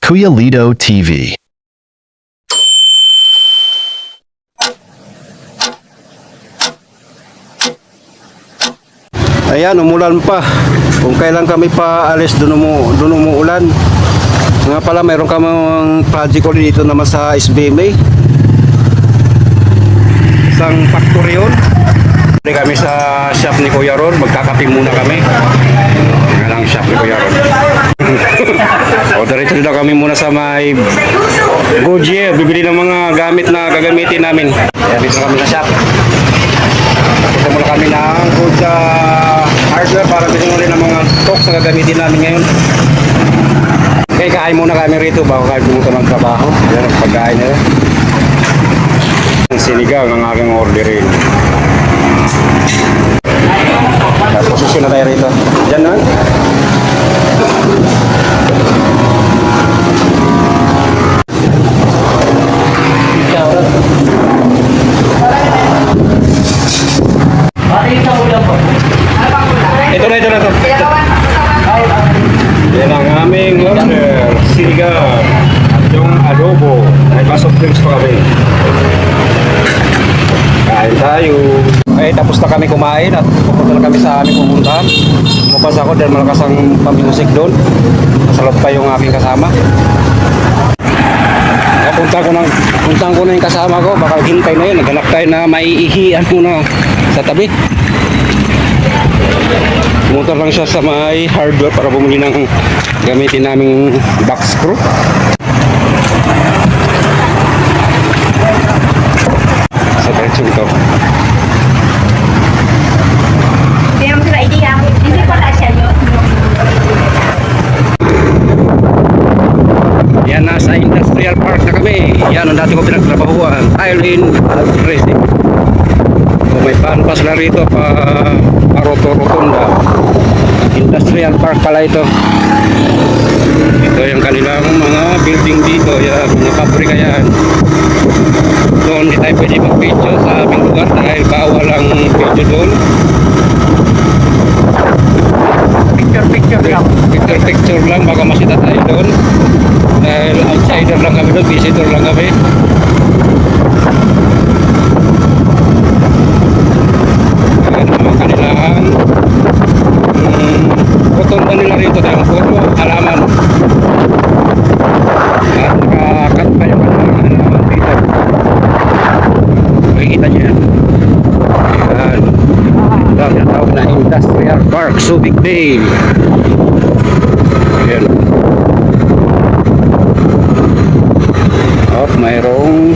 Kuya Lido TV. Ayan, umulan pa. Kung kailan kami pa alis, doon umuulan. Nga pala, mayroon kaming project ulit dito naman sa SBMA. Isang factory yun. Hindi kami sa shop ni Kuya Ron. Magkakape muna kami. Yan ang shop ni Kuya Ron. O, dito na kami muna sa may Goodyear. Bibili ng mga gamit na gagamitin namin. Kaya dito na kami sa shop. Punta muna kami ng good hardware para bilhin ulit ng mga stocks na gagamitin namin ngayon. Okay, kain muna kami rito bago kami pumunta ng trabaho. Yan ang pagkain nila. Sinigang ang aking orderin. Tapos susunod tayo rito. Diyan na. Ito na. Yan ang aming order. Sinigang. At yung adobo. May pasok drinks pa kami. Kain tayo. Okay, tapos na kami kumain at pupunta na kami sa aming pupuntahan. Lumabas ako dahil malakas ang pamusik doon. Nasalot pa yung aking kasama. Puntahan ko na yung kasama ko. Baka hintay na yun. Naghanap tayo na maiihian muna sa tabi. Pumunta lang siya sa may hardware para bumili ng gamitin naming box screw. Sa diretsyon ito. Hindi naman sila idea. Hindi pala siya yun. Yan, nasa industrial park na kami. Yan ang dati ko pinagtrabahuan. Island Racing. So may panpas na rito Rotunda. Industrial park pala ito. Ito yung kanilang mga building dito. Yan, mga pabrika yan. Doon hindi tayo pwede mag-video sa aming lugar dahil bawal ang video doon. Picture lang, baka masita tayo doon. Dahil outsider lang kami doon, visitor lang kami. Ayan naman kanilang rotunda nila rito dahil puro halaman. At nakakat pa yung halaman dito. Makikita nyo yan. Ayan. Ito ang tinatawag na Industrial Park, Subic Bay. Ayan. At mayroong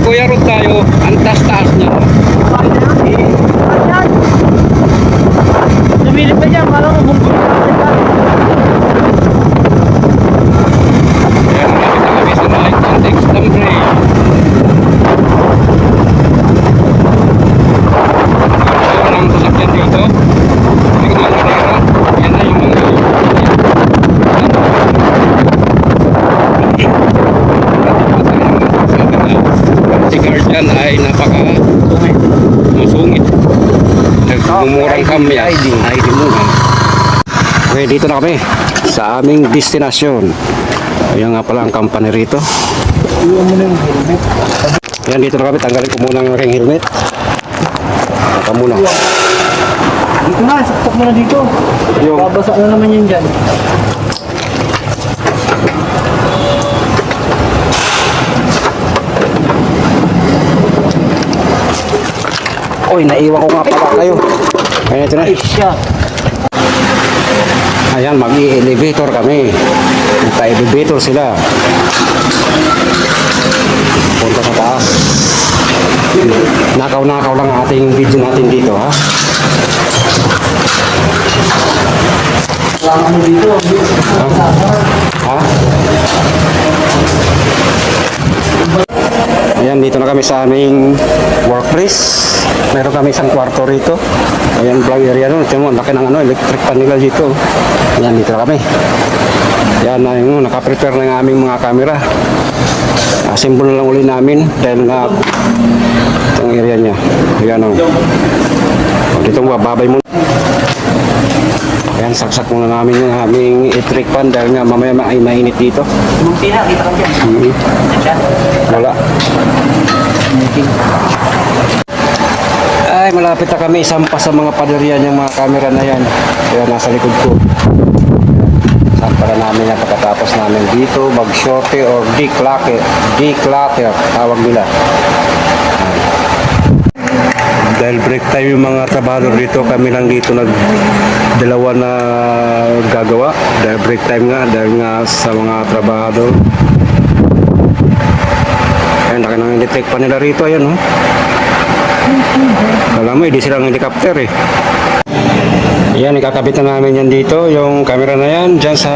Kuya Rod tayo, ang taas-taas niya. Lumilip pa dyan, parang bumbulo. Kaya malapit na kami sa light antik stambre. Kaya ang sasakyan dito. Hindi ko malarera. Yan na yung mga si guardian ay masungit. Nagmumurang kami ID muna. Okay, dito na kami sa aming destinasyon. Ayan nga pala ang company rito. Ayan, dito na kami. Tanggalin ko muna ang aking helmet. Naka muna. Dito na, saktok mo na dito. Babasak na naman yun dyan. Oy, naiwan ko nga pala kayo. Ayan, ito na. Ayan, mag-i-elevator kami. Nagka-elevator sila. Punta sa taas. Nakaw-nakaw lang ating video natin dito, ha? Wala mo dito. Ha? Ayan, dito na kami sa aming workplace. Meron kami isang kwarto rito. Ayan, vlog area nun. Ito mo, laki ng electric panel dito. Ayan, dito na kami. Ayan. Yan na yung nakaprepare na yung aming mga camera. Assemble na lang uli namin dahil nga itong area niya. Ayan o. Dito bababay muna. Ayan, saksak muna namin yung aming electric fan dahil nga mamaya ay mainit dito. Munti na, kita ka dyan. Wala. Ay, malapit na kami. Sampa sa mga paderian yung mga camera na yan. Kaya nasa likod ko. Sampa na namin yan pagkatapos namin dito mag-shorty or declutter. Declutter, tawag nila. Dahil break time yung mga trabahador dito, kami lang dito dalawa na gagawa. Dahil break time nga, dahil nga sa mga trabahador. Ayan, laki ng electric pa nila rito, ayan oh. Alam mo, hindi silang helicopter eh. Yan, ikakabit na namin yan dito, yung camera na yan, dyan sa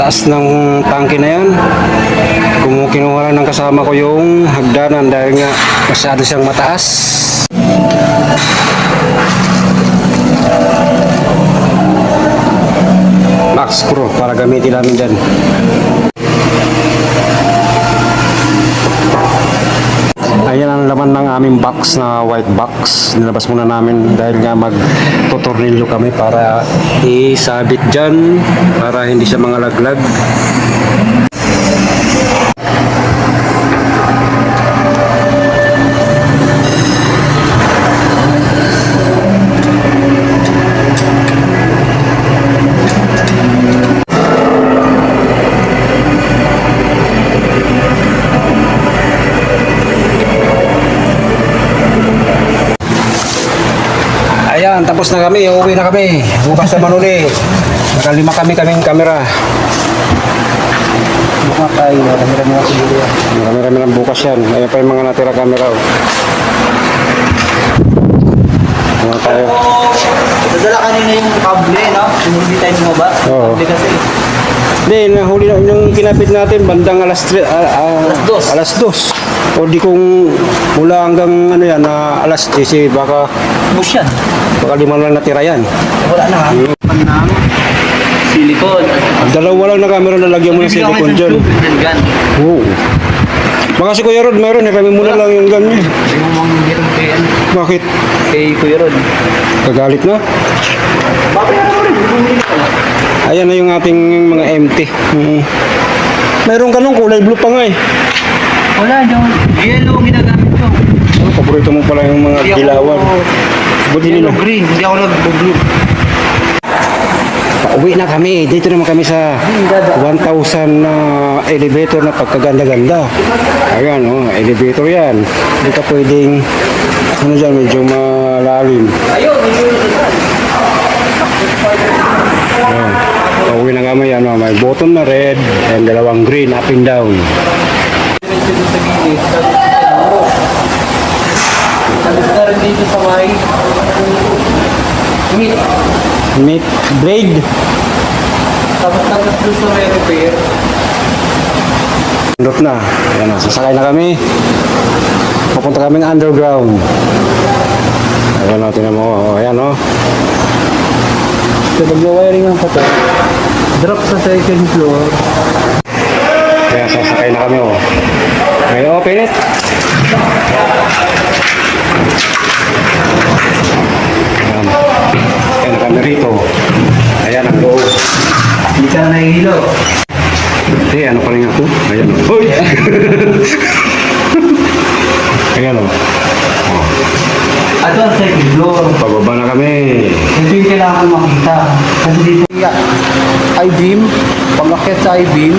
taas ng tangke na yan. Kinuha lang ng kasama ko yung hagdanan dahil nga masyado siyang mataas. Max Pro para gamitin namin dyan. Ayan ang laman ng aming box na white box. Nilabas muna namin dahil nga magtutornilyo kami para isabit dyan para hindi siya mangalaglag. Ayan, tapos na kami, uuwi na kami. Bukas naman uli. Nakalima kaming kamera. Buka tayo, marami-rami ako siguro yan. Marami-rami lang bukas yan. Ayan pa yung mga natira kamera. Oh. Mga tayo. Nadala kanina yung kable, no? Yung hindi tayo bumaba. Oo. Kable kasi. Hindi, nahuli na yung kinapit natin bandang alas 3, alas 2. O di kung mula hanggang ano yan, alas 10, baka Bush yan. 5 lang natira yan. Wala na ha. Panang silicone. Dalawa lang na camera na lagyan mo ng silicone dyan. Gun. Oo. Baka si Kuya Rod meron, kami muna lang yung ganyan. Hindi mo mang hirap kay, Bakit? kay Kuya Rod. Kagalit na? Babayaran mo rin. Bumili ka lang. Ayan na yung ating mga empty. Meron ka nung kulay blue pa nga eh. Wala, yung yellow ginagamit ko. Oh, paborito mo pala yung mga dilawan. Buti nila. Yellow green, hindi ako nag-blue. Pauwi na kami. Dito naman kami sa 1,000 na elevator na pagkaganda-ganda. Ayan, oh, elevator yan. Hindi ka pwedeng, ano dyan, medyo malalim. Ayun, yun. Ayan. Pauwi na kami, ano, may bottom na red and dalawang green up and down. Salis na rin dito sa may meat. Meat blade. Tapos doon sa may repair. Pindot na. Ayan, sasakay na kami. Papunta kaming underground. Ayan o, tinan mo. Ayan o. So, pag-wiring ang pato, drop sa second floor. Kaya sasakay na kami o. May open it. Ayan. Ayan na kami rito. Ayan ang loob. Hindi ka na nahihilo. Eh, ano pa rin ako? Ayan o. Hoy! Ayan o. Ito ang second floor. Pababa na kami. Ito yung kailangan makita. Kasi dito I-beam, pag-akit sa I-beam,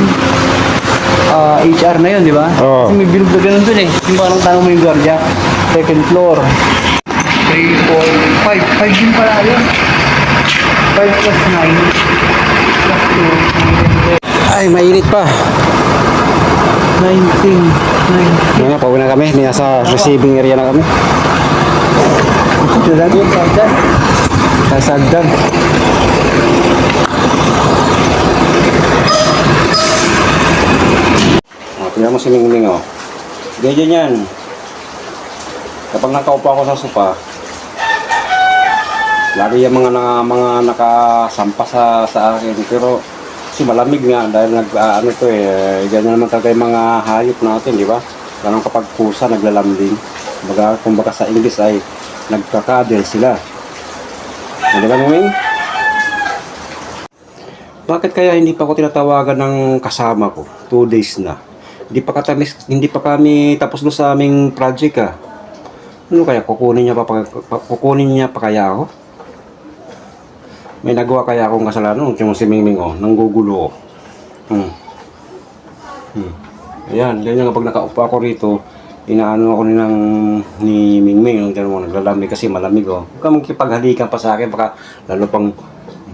HR na yun, di ba? Oo. Kasi may bilog na ganun dun eh. Yung parang tanong mo yung guardia, second floor. 3, 4, 5. 5 din pala yun. 5 plus 9 plus 2. Ay, mainit pa. 19. Ngayon, pauwi na kami. Nasa receiving area na kami. Ito lang yung sagdan. Sasagdan. Tingnan mo si Mingming o. Ganyan yan. Kapag nakaupo ako sa sopa, lagi yung mga nakasampa sa akin. Pero Kasi malamig nga dahil ano to ganyan naman talaga yung mga hayop natin, di ba? Ganun kapag pusa naglalambing. Kumbaga sa English ay nagkakadel sila. Di ba, Ming? Bakit kaya hindi pa ako tinatawagan ng kasama ko? 2 days na. Hindi pa kami tapos doon sa aming project Ano kaya kukunin niya pa kaya ako? May nagawa kaya akong kasalanan yung si Mingming nanggugulo Ayan, ganyan kapag nakaupo ako rito, inaano ako ni Mingming, naglalamig kasi malamig Huwag ka magkipaghalikan pa sa akin, baka lalo pang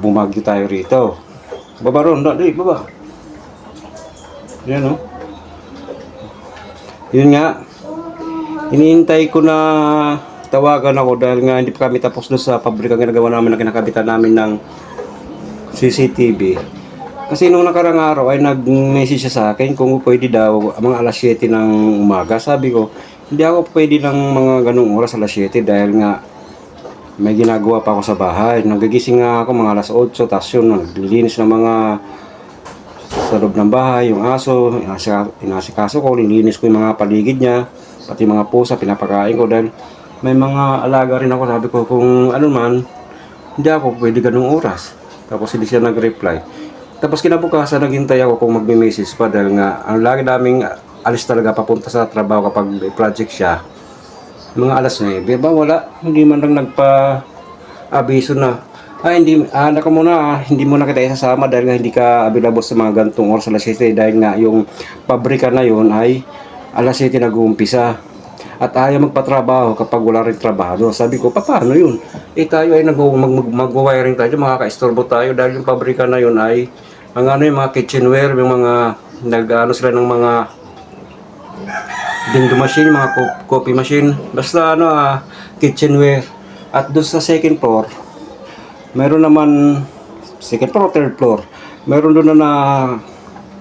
bumagyo tayo rito. Baba ron, dali, baba. Yan Yun nga, iniintay ko na tawagan ako dahil nga hindi pa kami tapos doon sa pabrika ginagawa namin na kinakabitan namin ng CCTV. Kasi nung nakarang araw ay nag-message siya sa akin kung pwede daw mga alas 7 ng umaga. Sabi ko, hindi ako pwede ng mga ganung oras alas 7 dahil nga may ginagawa pa ako sa bahay. Nagigising nga ako mga alas 8, tapos yun, naglilinis ng mga sa loob ng bahay, yung aso, inasikaso ko, nilinis ko yung mga paligid niya, pati mga pusa, pinapakain ko dahil may mga alaga rin ako. Sabi ko kung ano man, hindi ako pwede ganung oras. Tapos hindi siya nag-reply. Tapos kinabukasan, naghintay ako kung magme-message pa dahil nga, ang lagi naming alis talaga papunta sa trabaho kapag may project siya. Mga alas 9, ba wala, hindi man lang nagpa-abiso na, hindi mo na kita isasama dahil nga hindi ka available sa mga gantong oras alas 7 dahil nga yung pabrika na yun ay alas 7 nag-uumpisa. At ayaw magpatrabaho kapag wala rin trabaho. Sabi ko, paano yun? Tayo ay mag-wiring tayo, makaka-istorbo tayo dahil yung pabrika na yun ay yung mga kitchenware, yung mga sila ng mga dingo machine, mga coffee machine, basta kitchenware. At doon sa second floor, meron naman second floor, third floor, meron doon na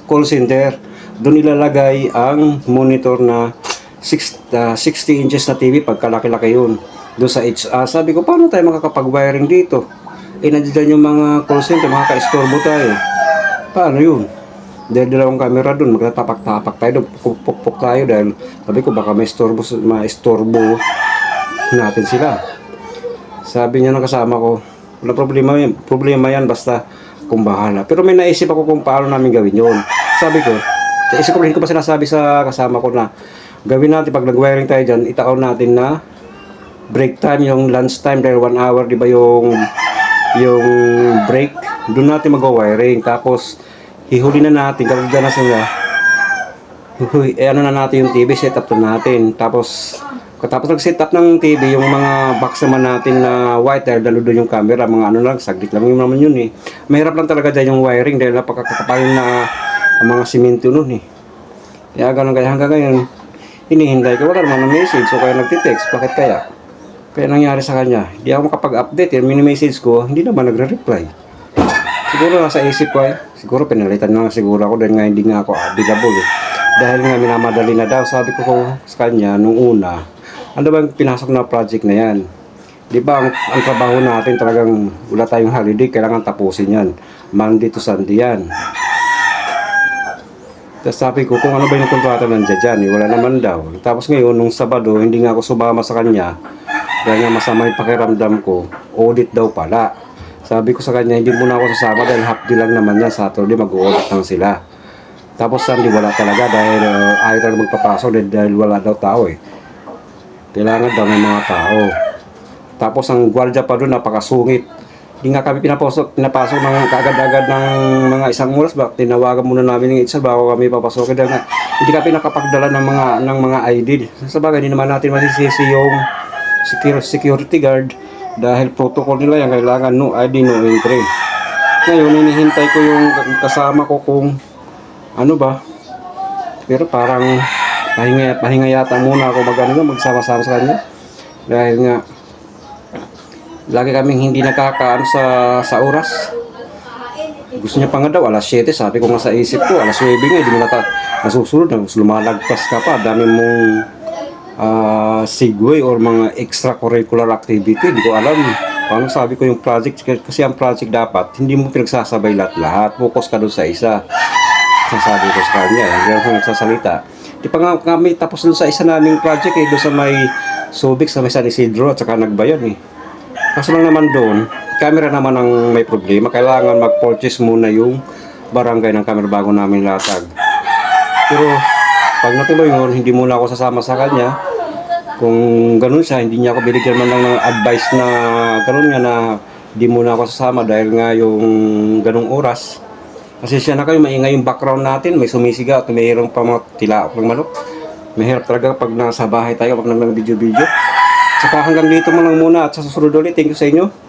call center. Doon ilalagay ang monitor na 60 inches na TV, pagkalaki-laki yun. Doon sa HR, sabi ko, paano tayo makakapag-wiring dito? Nandiyan yung mga call center, makaka-istorbo tayo. Paano yun? Dahil dalawang camera doon, magtatapak-tapak tayo, pupuk-puk tayo dahil sabi ko baka ma-istorbo natin sila. Sabi niya ng kasama ko, wala problema yan basta kung bahala. Pero may naisip ako kung paano namin gawin yun. Sabi ko, hindi ko pa sinasabi sa kasama ko na gawin natin pag nag-wiring tayo dyan, itaon natin na break time, yung lunch time dahil 1 hour, di ba yung break, doon natin mag-wiring. Tapos hihuli na natin, kapag na sila, na natin yung TV, set up na natin. Tapos nag-set up ng TV, yung mga box naman natin na white, dahil dalo doon yung camera, mga lang, saglit lang yung naman yun Mahirap lang talaga dyan yung wiring dahil napakakapayong na ang mga simento nun Kaya ganun, kaya hanggang ngayon, hinihintay ko, wala naman ng message, so kaya nagtitext, bakit kaya? Kaya nangyari sa kanya, hindi ako makapag-update, yung mini-message ko, hindi naman nagre-reply. Siguro nasa isip ko siguro pinalitan na siguro ako dahil nga hindi nga ako available Dahil nga minamadali na daw, sabi ko sa kanya nung una, ano ba yung pinasok na project na yan? Di ba ang trabaho natin talagang wala tayong holiday, kailangan tapusin yan. Monday to Sunday yan. Tapos sabi ko, kung ano ba yung kontrata nandiyan dyan, wala naman daw. Tapos ngayon, nung Sabado, hindi nga ako sumama sa kanya. Dahil nga masama yung pakiramdam ko, audit daw pala. Sabi ko sa kanya, hindi muna ako sasama dahil half day lang naman yan. Saturday, mag-audit lang sila. Tapos Sunday, wala talaga dahil ayaw talaga magpapasok dahil wala daw tao Kailangan daw may mga tao. Tapos ang gwardiya pa doon, napakasungit. Hindi nga kami pinapasok ng kaagad-agad ng mga isang oras. Tinawagan muna namin ng isa bago kami papasok. Dahil nga, hindi kami nakapagdala ng mga ID. Sa bagay, hindi naman natin masisisi yung security guard. Dahil protocol nila yan, kailangan no ID, no entry. Ngayon, hinihintay ko yung kasama ko kung ano ba. Pero parang pahinga yata muna ako magsama-sama sa kanya. Dahil nga, lagi kaming hindi nakakaano sa oras. Gusto niya pa nga daw, alas 7. Sabi ko nga sa isip ko, alas 9 nga, hindi mo nasusunod. Lumalagpas ka pa, dami mong segue or mga extracurricular activity. Hindi ko alam. Paano sabi ko yung project, kasi ang project dapat, hindi mo pinagsasabay lahat-lahat. Focus ka doon sa isa. Sasabi ko sa kanya, hindi ako nagsasalita. Di pa nga kami tapos doon sa isa naming project doon sa may Subic, sa may San Isidro at saka Nagbayan Kaso lang naman doon, camera naman ang may problema. Kailangan mag-purchase muna yung barangay ng camera bago namin latag. Pero pag natuloy yun, hindi muna ako sasama sa kanya. Kung ganun siya, hindi niya ako binigyan man lang ng advice na ganun nga na hindi muna ako sasama dahil nga yung ganung oras. Kasi siya na kayo, maingay yung background natin, may sumisiga at mayroong pa mga tilaok ng manok. Mahirap talaga pag nasa bahay tayo, pag nag-video-video. Saka hanggang dito mo lang muna at sa susunod ulit. Thank you sa inyo.